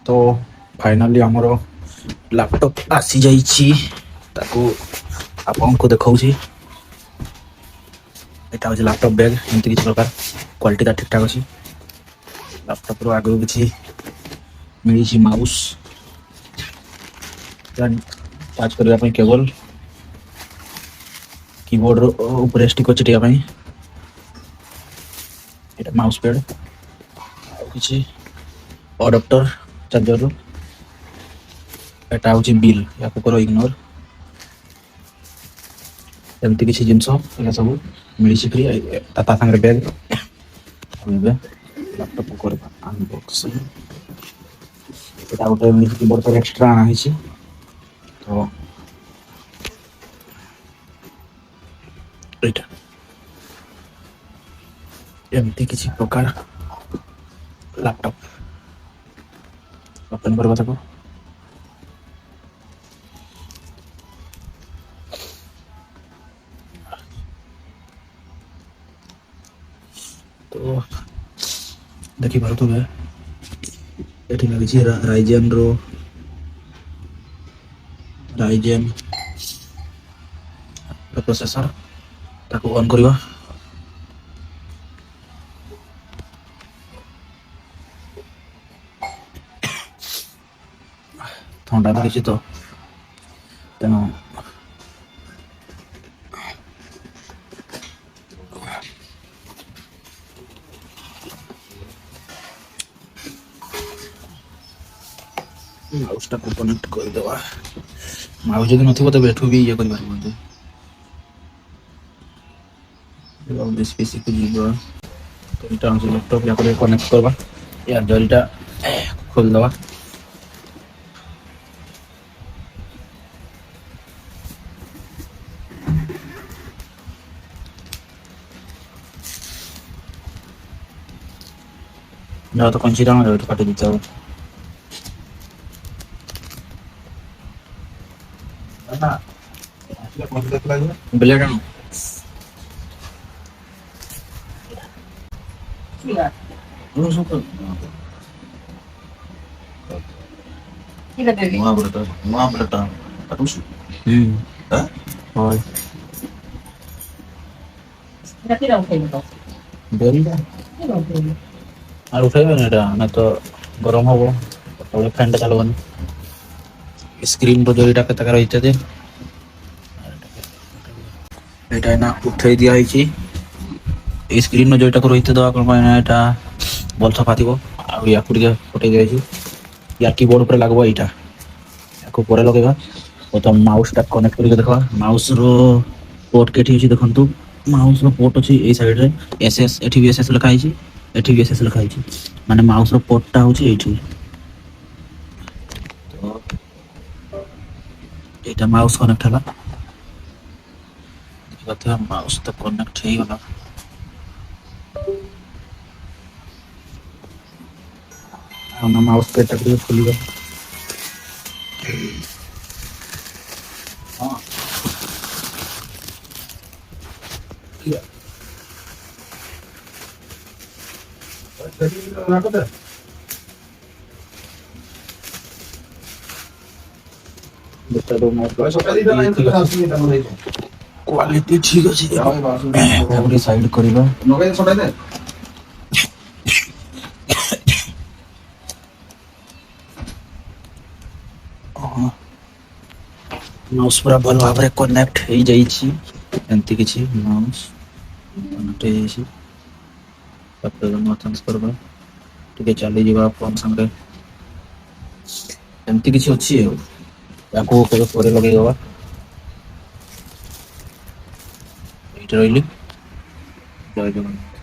तो फाइनाली आमर लैपटॉप आसी जाइए आपको देखा यहाँ हूँ लैपटॉप बैग एमती किसी प्रकार क्वालिटी ठीक ठाक अच्छी लैपटॉप रो आगे किसी मिली माउस चार्ज करने केबल कीबोर्ड ऊपर स्टिक अच्छे टिका माउस पैड किसी अडाप्टर चार्जर रो एटा हूँ बिल या करो इग्नोर एमती किसी जिनस सब मिली फ्री सागर बैग लैपटॉप को अनबॉक्सिंग एटा गोटे कीबोर्ड एक्सट्रा आना तो एमती किसी प्रकार लैपटॉप ओपन करवा ताको तो देखी पार तो ये लगी राइजेन प्रोसेसर ताको ऑन करवा ठंडा लगी तो तेणु माउस को कनेक्ट कर देवा माउस जब नथिबो तो बैठू भी ये कर पारबो दिस पीसी को जीवा तो इटा हम लैपटॉप या कर कनेक्ट करवा या जरीटा खोल दवा ना तो कंसीडर में काट देता हूं ना ब्लेड है ना सो तो वहां बरटा अटुस हां होय राती राउ खाइ तो बेरीदा আর উঠাইবে না এটা না তো গরম হবো তাহলে ফ্যানটা চালাবো না স্ক্রিন তো জরিটা কেতে রইতে দে এটা না উঠাই দিয়া হইছি এই স্ক্রিন নো জরিটা রইতে দেওয়া কোন মানে এটা বলছা ফাতিবো আর ইয়াকু টিকে ফটাই দিয়েছি ইয়ার কিবোর্ড উপরে লাগবো এইটা ইয়াকু পরে লগাইবা প্রথম মাউসটা কানেক্ট করিকে দেখবা মাউস रो পোর্ট কেটি হইছি দেখন্তু মাউস रो পোর্ট আছে এই সাইড রে এসএস এটি भी एसएस লেখা হইছি एठी भी एसएस लिखा है माने माउस रो पोर्टटा होची एठी तो एटा माउस कनेक्ट हला देखते हैं माउस तो कनेक्ट है होला हम माउस पे टक के खुली गया हां किया क्वालिटी ठीक अच्छे साइड करवा माउस पूरा भल भाव कनेक्ट हो जाइए एमती किसी माउस कनेक्ट करवा टे चली जा फोन संगे एमती किसी अच्छी पर लगे दवा रही जय जगन्नाथ।